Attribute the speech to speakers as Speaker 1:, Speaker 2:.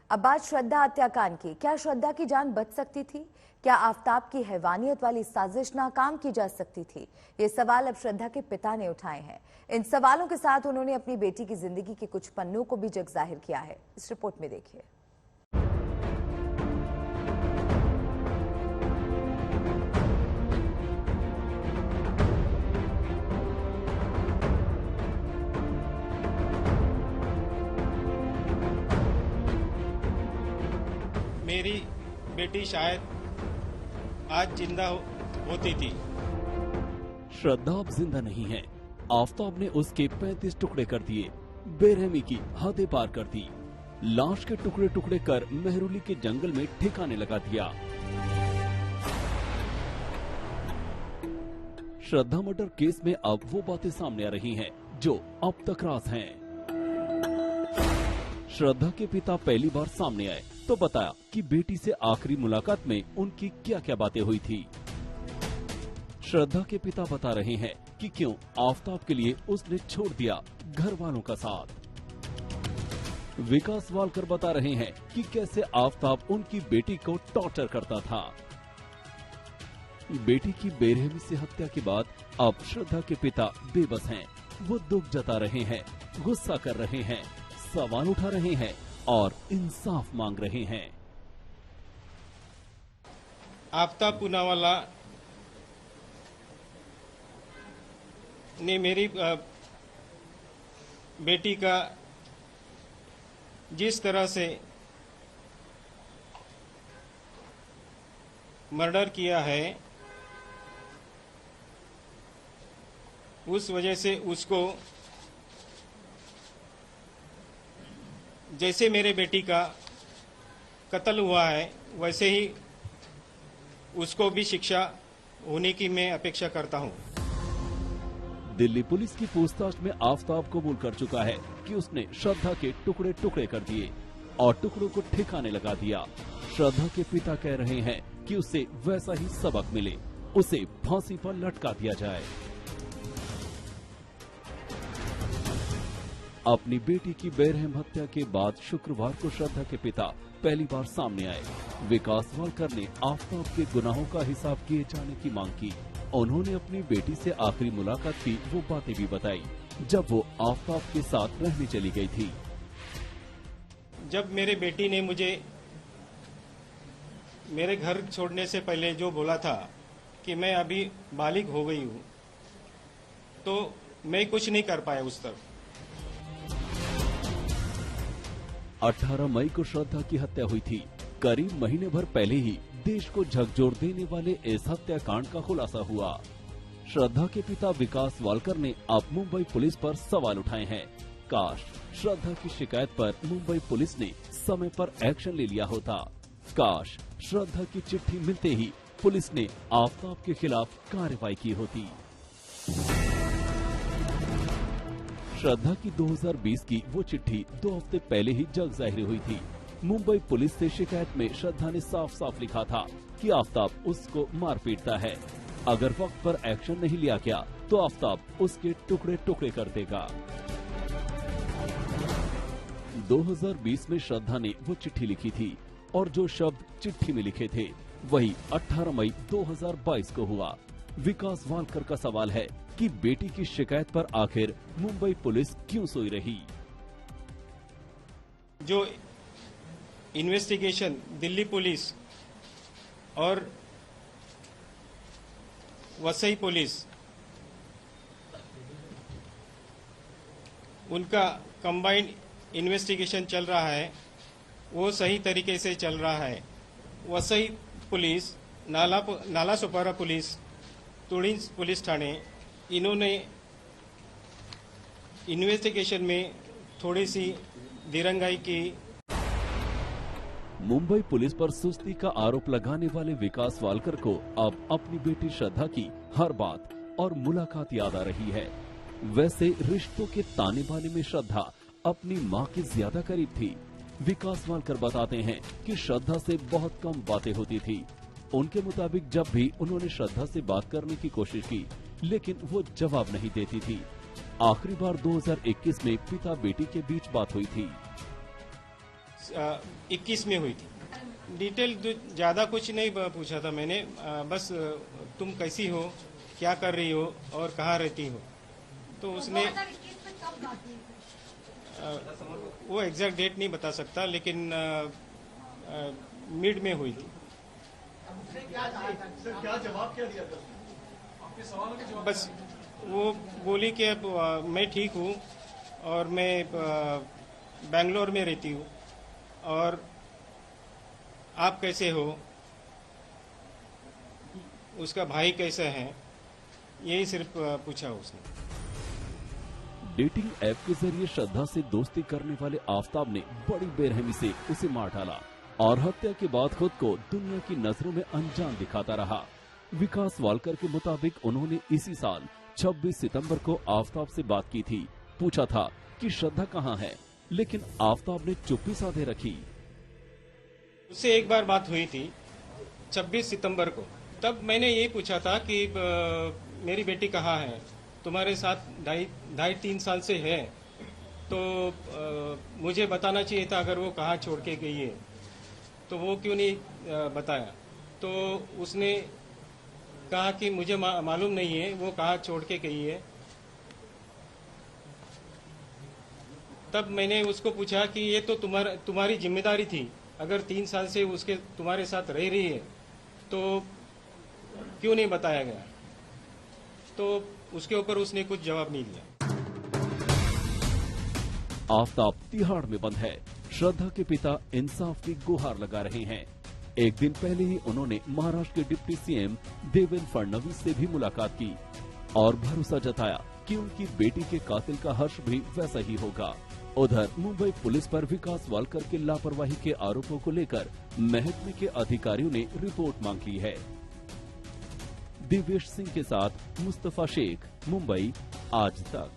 Speaker 1: अब बात श्रद्धा हत्याकांड की। क्या श्रद्धा की जान बच सकती थी? क्या आफताब की हैवानियत वाली साजिश नाकाम की जा सकती थी? ये सवाल अब श्रद्धा के पिता ने उठाए हैं। इन सवालों के साथ उन्होंने अपनी बेटी की जिंदगी के कुछ पन्नों को भी जग जाहिर किया है। इस रिपोर्ट में देखिए।
Speaker 2: मेरी बेटी शायद आज जिंदा होती थी।
Speaker 3: श्रद्धा अब जिंदा नहीं है। आफताब ने उसके 35 टुकड़े कर दिए, बेरहमी की हदें पार कर दी, लाश के टुकड़े टुकड़े कर मेहरौली के जंगल में ठिकाने लगा दिया। श्रद्धा मर्डर केस में अब वो बातें सामने आ रही हैं जो अब तक राज हैं। श्रद्धा के पिता पहली बार सामने आए तो बताया कि बेटी से आखिरी मुलाकात में उनकी क्या क्या बातें हुई थी। श्रद्धा के पिता बता रहे हैं कि क्यों आफताब के लिए उसने छोड़ दिया घर वालों का साथ। विकास वालकर बता रहे हैं कि कैसे आफताब उनकी बेटी को टॉर्चर करता था। बेटी की बेरहमी से हत्या के बाद अब श्रद्धा के पिता बेबस हैं। वो दुख जता रहे हैं, गुस्सा कर रहे हैं, सवाल उठा रहे हैं और इंसाफ मांग रहे हैं।
Speaker 2: आफताब पूनावाला ने मेरी बेटी का जिस तरह से मर्डर किया है, उस वजह से उसको जैसे मेरे बेटी का कत्ल हुआ है वैसे ही उसको भी शिक्षा होने की मैं अपेक्षा करता हूं।
Speaker 3: दिल्ली पुलिस की पूछताछ में आफताब कबूल कर चुका है कि उसने श्रद्धा के टुकड़े टुकड़े कर दिए और टुकड़ों को ठिकाने लगा दिया। श्रद्धा के पिता कह रहे हैं कि उसे वैसा ही सबक मिले, उसे फांसी पर लटका दिया जाए। अपनी बेटी की बेरहम हत्या के बाद शुक्रवार को श्रद्धा के पिता पहली बार सामने आए। विकास वालकर ने आफताब के गुनाहों का हिसाब किए जाने की मांग की। उन्होंने अपनी बेटी से आखिरी मुलाकात की वो बातें भी बताई जब वो आफताब के साथ रहने चली गई थी।
Speaker 2: जब मेरे बेटी ने मुझे मेरे घर छोड़ने से पहले जो बोला था कि मैं अभी बालिग हो गई हूँ, तो मैं कुछ नहीं कर पाया उस तरफ।
Speaker 3: 18 मई को श्रद्धा की हत्या हुई थी। करीब महीने भर पहले ही देश को झकझोर देने वाले इस हत्याकांड का खुलासा हुआ। श्रद्धा के पिता विकास वालकर ने अब मुंबई पुलिस पर सवाल उठाए हैं। काश श्रद्धा की शिकायत पर मुंबई पुलिस ने समय पर एक्शन ले लिया होता। काश श्रद्धा की चिट्ठी मिलते ही पुलिस ने आफताब के खिलाफ कार्रवाई की होती। श्रद्धा की 2020 की वो चिट्ठी 2 हफ्ते पहले ही जग जाहिर हुई थी। मुंबई पुलिस से शिकायत में श्रद्धा ने साफ साफ लिखा था कि आफताब उसको मार पीटता है। अगर वक्त पर एक्शन नहीं लिया गया तो आफताब उसके टुकड़े टुकड़े कर देगा। 2020 में श्रद्धा ने वो चिट्ठी लिखी थी और जो शब्द चिट्ठी में लिखे थे वही 18 मई 2022 को हुआ। विकास वालकर का सवाल है कि बेटी की शिकायत पर आखिर मुंबई पुलिस क्यों सोई रही?
Speaker 2: जो इन्वेस्टिगेशन दिल्ली पुलिस और वसई पुलिस उनका कंबाइंड इन्वेस्टिगेशन चल रहा है, वो सही तरीके से चल रहा है। Vasai police, Nala Sopara police, तुड़ी police थाने, इन्होंने इन्वेस्टिगेशन में थोड़ी सी दिरंगाई की।
Speaker 3: मुंबई पुलिस पर सुस्ती का आरोप लगाने वाले विकास वालकर को अब अपनी बेटी श्रद्धा की हर बात और मुलाकात याद आ रही है। वैसे रिश्तों के ताने बाने में श्रद्धा अपनी मां के ज्यादा करीब थी। विकास वालकर बताते हैं कि श्रद्धा से बहुत कम बातें होती थी। उनके मुताबिक जब भी उन्होंने श्रद्धा से बात करने की कोशिश की लेकिन वो जवाब नहीं देती थी। आखिरी बार 2021 में पिता बेटी के बीच बात हुई थी।
Speaker 2: 21 में हुई थी। डिटेल ज़्यादा कुछ नहीं पूछा था मैंने, बस तुम कैसी हो, क्या कर रही हो और कहाँ रहती हो। तो उसने वो एग्जैक्ट डेट नहीं बता सकता, लेकिन मिड में हुई थी।
Speaker 4: क्या जवाब क्या दिया था आपके सवालों के जवाब?
Speaker 2: बस वो बोली कि मैं ठीक हूँ और मैं बेंगलोर में रहती हूँ, और आप कैसे हो, उसका भाई कैसा है, यही सिर्फ पूछा उसने।
Speaker 3: डेटिंग ऐप के जरिए श्रद्धा से दोस्ती करने वाले आफताब ने बड़ी बेरहमी से उसे मार डाला और हत्या के बाद खुद को दुनिया की नजरों में अनजान दिखाता रहा। विकास वालकर के मुताबिक उन्होंने इसी साल 26 सितंबर को आफताब से बात की थी। पूछा था कि श्रद्धा कहाँ है, लेकिन आफताब ने चुप्पी साधे रखी।
Speaker 2: उससे एक बार बात हुई थी 26 सितंबर को। तब मैंने ये पूछा था कि मेरी बेटी कहाँ है, तुम्हारे साथ 2.5-3 साल से है, तो मुझे बताना चाहिए था अगर वो कहाँ छोड़ के गई है, तो वो क्यों नहीं बताया। तो उसने कहा कि मुझे मालूम नहीं है वो कहाँ छोड़ के गई है। तब मैंने उसको पूछा कि ये तो तुम्हारी जिम्मेदारी थी, अगर 3 साल से उसके तुम्हारे साथ रह रही है तो क्यों नहीं बताया गया। तो उसके ऊपर उसने कुछ जवाब नहीं दिया।
Speaker 3: आफताब तिहाड़ में बंद है। श्रद्धा के पिता इंसाफ की गुहार लगा रहे हैं। एक दिन पहले ही उन्होंने महाराष्ट्र के डिप्टी सीएम देवेंद्र फडणवीस से भी मुलाकात की और भरोसा जताया कि उनकी बेटी के कातिल का हर्ष भी वैसा ही होगा। उधर मुंबई पुलिस पर विकास वालकर के लापरवाही के आरोपों को लेकर महकमे के अधिकारियों ने रिपोर्ट मांग ली है। दिव्येश सिंह के साथ मुस्तफा शेख, मुंबई, आज तक।